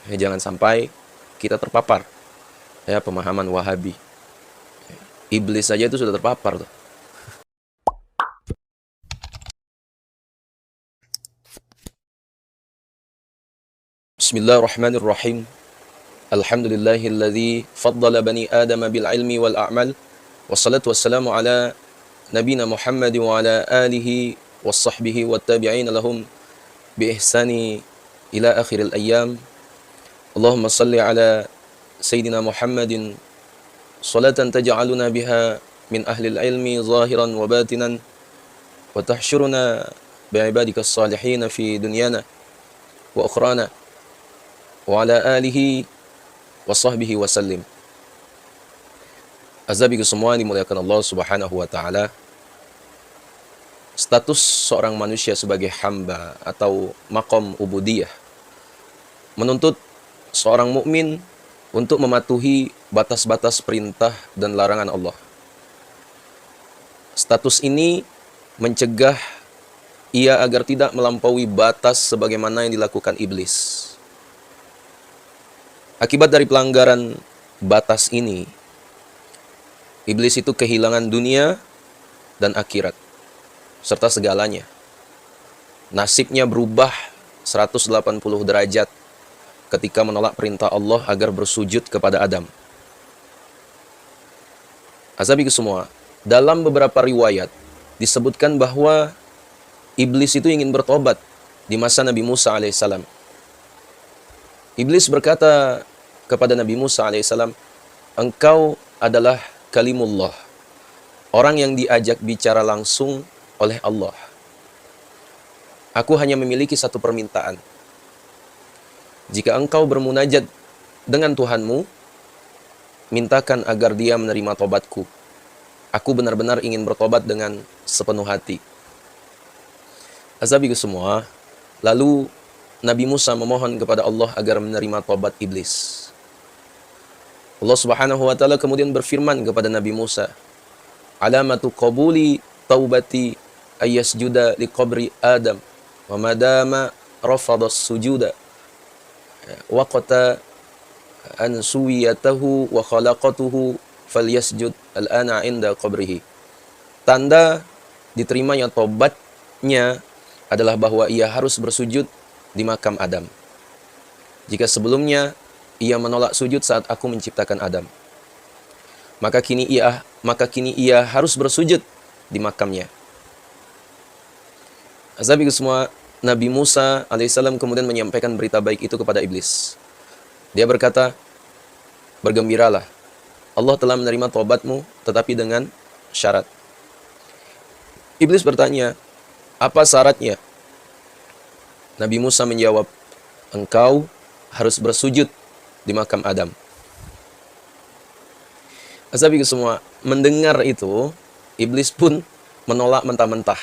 Jangan sampai kita terpapar ya pemahaman Wahabi. Iblis saja itu sudah terpapar tuh. Bismillahirrahmanirrahim. Alhamdulillahilladzi faddala bani Adam bil ilmi wal a'mal. Wassalatu wassalamu ala nabina Muhammad wa ala alihi wassahbihi wattabi'in lahum bi ihsani ila akhiril ayyam. Allahumma salli ala sayyidina Muhammadin salatan taj'aluna biha min ahli ilmi zahiran wa batinan wa tahsyuruna bi'ibadika as-salihin fi dunyana wa ukhrana wa ala alihi wa sahbihi wa sallim. Azabiku semua dimuliakan Allah Subhanahu wa taala. Status seorang manusia sebagai hamba atau maqam ubudiyah menuntut seorang mukmin untuk mematuhi batas-batas perintah dan larangan Allah. Status ini mencegah ia agar tidak melampaui batas sebagaimana yang dilakukan iblis. Akibat dari pelanggaran batas ini, iblis itu kehilangan dunia dan akhirat, serta segalanya. Nasibnya berubah 180 derajat ketika menolak perintah Allah agar bersujud kepada Adam. Azabiku semua, dalam beberapa riwayat disebutkan bahwa iblis itu ingin bertobat di masa Nabi Musa alaihissalam. Iblis berkata kepada Nabi Musa alaihissalam, "Engkau adalah kalimullah, orang yang diajak bicara langsung oleh Allah. Aku hanya memiliki satu permintaan. Jika engkau bermunajat dengan Tuhanmu, mintakan agar dia menerima tobatku. Aku benar-benar ingin bertobat dengan sepenuh hati." Azabiku semua, lalu Nabi Musa memohon kepada Allah agar menerima tobat iblis. Allah Subhanahu wa taala kemudian berfirman kepada Nabi Musa, "Alamatu qabuli taubati ayyasjuda liqabri Adam wa madama rafadha sujuda waqata an suwiyatahu wa khalaqatuhu falyasjud al-ana 'inda qabrihi." Tanda diterimanya tobatnya adalah bahwa ia harus bersujud di makam Adam. Jika sebelumnya ia menolak sujud saat aku menciptakan Adam, maka kini ia harus bersujud di makamnya. Azabiku semua, Nabi Musa alaihissalam kemudian menyampaikan berita baik itu kepada iblis. Dia berkata, "Bergembiralah, Allah telah menerima taubatmu, tetapi dengan syarat." Iblis bertanya, "Apa syaratnya?" Nabi Musa menjawab, "Engkau harus bersujud di makam Adam." Azabiku semua, mendengar itu, iblis pun menolak mentah-mentah.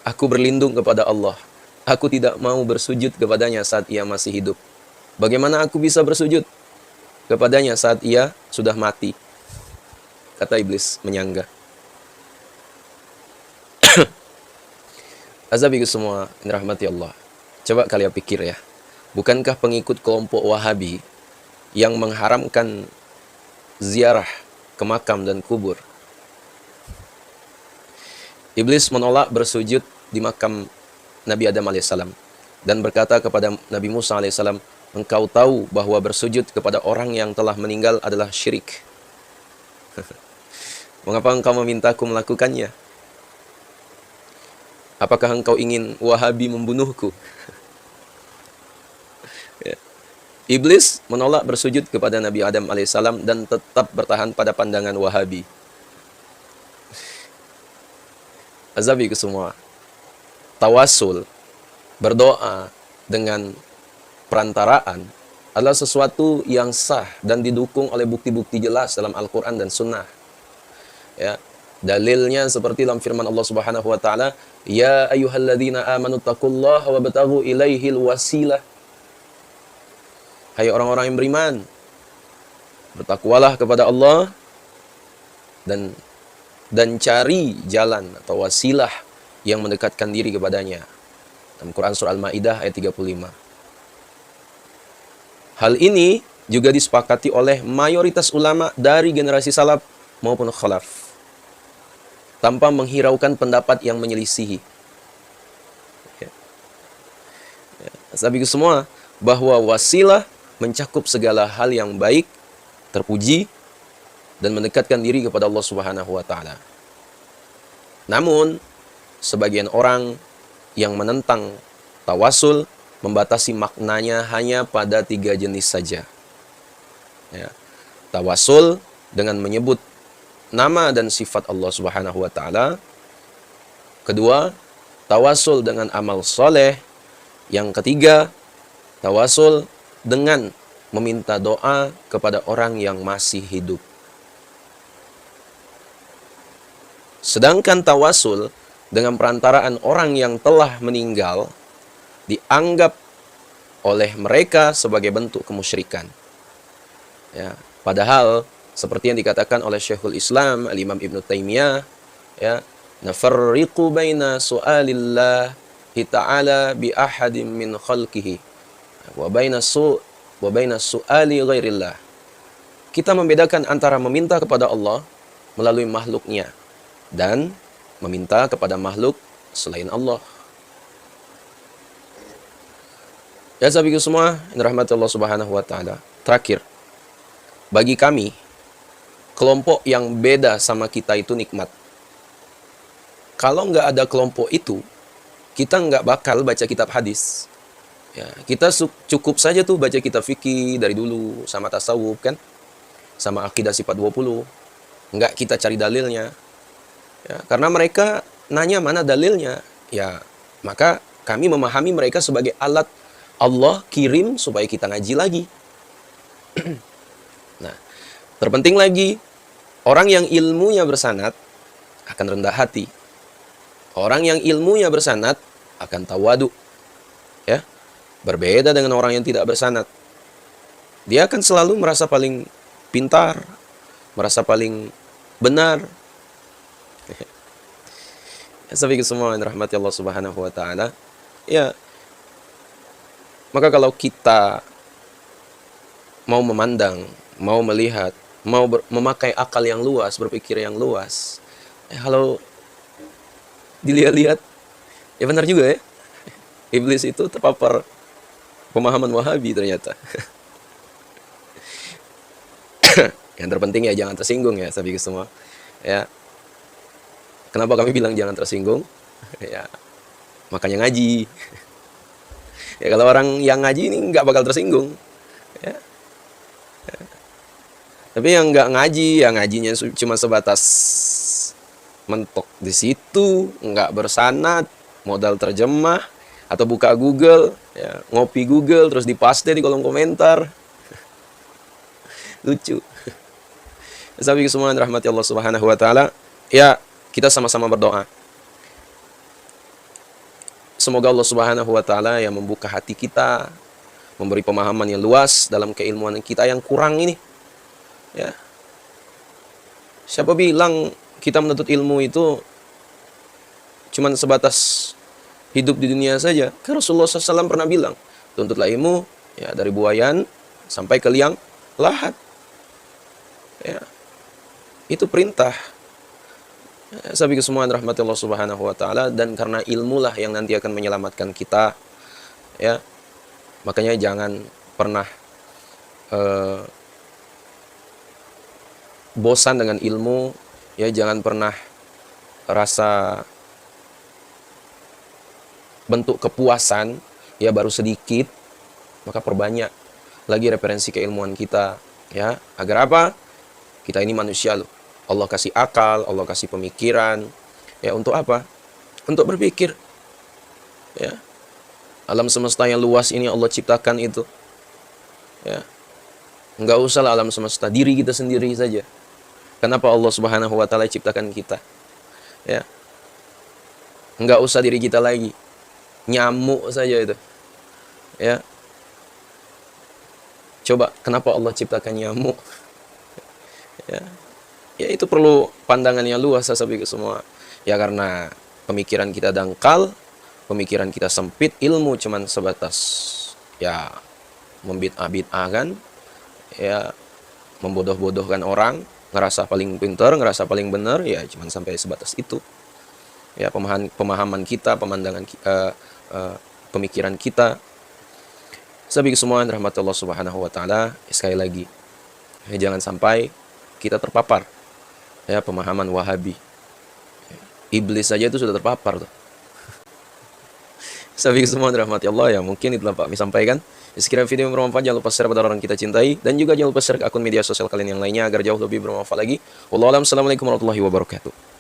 "Aku berlindung kepada Allah. Aku tidak mau bersujud kepadanya saat ia masih hidup. Bagaimana aku bisa bersujud kepadanya saat ia sudah mati?" Kata iblis menyangga. Azabiku semua, ini rahmati Allah. Coba kalian pikir ya. Bukankah pengikut kelompok Wahabi yang mengharamkan ziarah ke makam dan kubur? Iblis menolak bersujud di makam Nabi Adam alaihissalam dan berkata kepada Nabi Musa alaihissalam, "Engkau tahu bahwa bersujud kepada orang yang telah meninggal adalah syirik. Mengapa engkau memintaku melakukannya? Apakah engkau ingin Wahabi membunuhku?" Ya. Iblis menolak bersujud kepada Nabi Adam alaihissalam dan tetap bertahan pada pandangan Wahabi. Azabiku semua, tawasul, berdoa dengan perantaraan adalah sesuatu yang sah dan didukung oleh bukti-bukti jelas dalam Al-Quran dan Sunnah. Ya. Dalilnya seperti dalam firman Allah Subhanahu wa taala, "Ya ayyuhalladzina amanu taqullaha wabtaghu ilaihil wasilah." Hai orang-orang yang beriman, bertakwalah kepada Allah dan cari jalan atau wasilah yang mendekatkan diri kepadanya. Dalam Quran surah Al-Maidah ayat 35. Hal ini juga disepakati oleh mayoritas ulama dari generasi salaf maupun khalaf, tanpa menghiraukan pendapat yang menyelisihi. Sabi semua bahwa wasilah mencakup segala hal yang baik, terpuji, dan mendekatkan diri kepada Allah Subhanahu wa taala. Namun, sebagian orang yang menentang tawasul membatasi maknanya hanya pada 3 jenis saja. Ya. Tawasul dengan menyebut nama dan sifat Allah Subhanahu wa taala. Kedua, tawasul dengan amal soleh. Yang ketiga, tawasul dengan meminta doa kepada orang yang masih hidup. Sedangkan tawasul dengan perantaraan orang yang telah meninggal dianggap oleh mereka sebagai bentuk kemusyrikan. Ya, padahal seperti yang dikatakan oleh Syekhul Islam Al-Imam Ibnu Taimiyah, ya, nafarriqu baina su'alillah ta'ala bi ahadin min khalqihi wa baina su'ali ghairillah. Kita membedakan antara meminta kepada Allah melalui makhluknya dan meminta kepada makhluk selain Allah. Ya sahabatku semua, yang dirahmati Allah Subhanahu wa taala. Terakhir, bagi kami kelompok yang beda sama kita itu nikmat. Kalau nggak ada kelompok itu, kita nggak bakal baca kitab hadis. Ya, kita cukup saja tuh baca kitab fikih dari dulu, sama tasawuf kan, sama akidah sifat 20. Nggak kita cari dalilnya. Ya, karena mereka nanya mana dalilnya. Ya, maka kami memahami mereka sebagai alat Allah kirim supaya kita ngaji lagi. Nah, terpenting lagi, orang yang ilmunya bersanad akan rendah hati. Orang yang ilmunya bersanad akan tawadu. Ya. Berbeda dengan orang yang tidak bersanad. Dia akan selalu merasa paling pintar, merasa paling benar. Ya, sahabat semua yang dirahmati Allah Subhanahu wa taala. Ya. Maka kalau kita mau memandang, mau melihat, mau memakai akal yang luas, berpikir yang luas, kalau dilihat-lihat, ya benar juga ya. Iblis itu terpapar pemahaman Wahabi ternyata. Yang terpenting ya jangan tersinggung ya, sahabat semua. Ya. Kenapa kami bilang jangan tersinggung? Ya, makanya ngaji. Ya kalau orang yang ngaji ini nggak bakal tersinggung. Ya. Ya. Tapi yang nggak ngaji, yang ngajinya cuma sebatas mentok di situ, nggak bersanad, modal terjemah, atau buka Google, ya, ngopi Google, terus dipaste di kolom komentar. Lucu. Sahabat semua yang dirahmati Allah Subhanahu wa taala, ya kita sama-sama berdoa. Semoga Allah Subhanahu wa taala yang membuka hati kita, memberi pemahaman yang luas dalam keilmuan kita yang kurang ini. Ya. Siapa bilang kita menuntut ilmu itu cuman sebatas hidup di dunia saja? Karena Rasulullah SAW pernah bilang, tuntutlah ilmu ya dari buayan sampai ke liang lahat. Ya. Itu perintah. Ya, sahabat semua rahmati Allah Subhanahu wa taala, dan karena ilmulah yang nanti akan menyelamatkan kita. Ya. Makanya jangan pernah bosan dengan ilmu, ya jangan pernah rasa bentuk kepuasan ya baru sedikit, maka perbanyak lagi referensi keilmuan kita, ya agar apa? Kita ini manusia loh. Allah kasih akal, Allah kasih pemikiran, ya untuk apa? Untuk berpikir. Ya. Alam semesta yang luas ini Allah ciptakan itu. Ya. Enggak usahlah alam semesta, diri kita sendiri saja. Kenapa Allah Subhanahu wa taala ciptakan kita? Ya. Enggak usah diri kita lagi. Nyamuk saja itu. Ya. Coba kenapa Allah ciptakan nyamuk? Ya. Ya itu perlu pandangan yang luas sahabat semua. Ya karena pemikiran kita dangkal, pemikiran kita sempit, ilmu cuman sebatas ya membid'ah-bid'ahkan, ya membodoh-bodohkan orang, ngerasa paling pintar, ngerasa paling benar, ya cuman sampai sebatas itu. Ya pemahaman kita, pemikiran kita. Sabi semua rahmat Allah Subhanahu wa taala, sekali lagi, ya, jangan sampai kita terpapar ya pemahaman Wahabi. Iblis saja itu sudah terpapar tuh. Sabi semua rahmat Allah, ya mungkin itulah Pak kami sampaikan. Sekiranya video yang bermanfaat, jangan lupa share pada orang kita cintai, dan juga jangan lupa share ke akun media sosial kalian yang lainnya agar jauh lebih bermanfaat lagi. Wallahualam, assalamualaikum warahmatullahi wabarakatuh.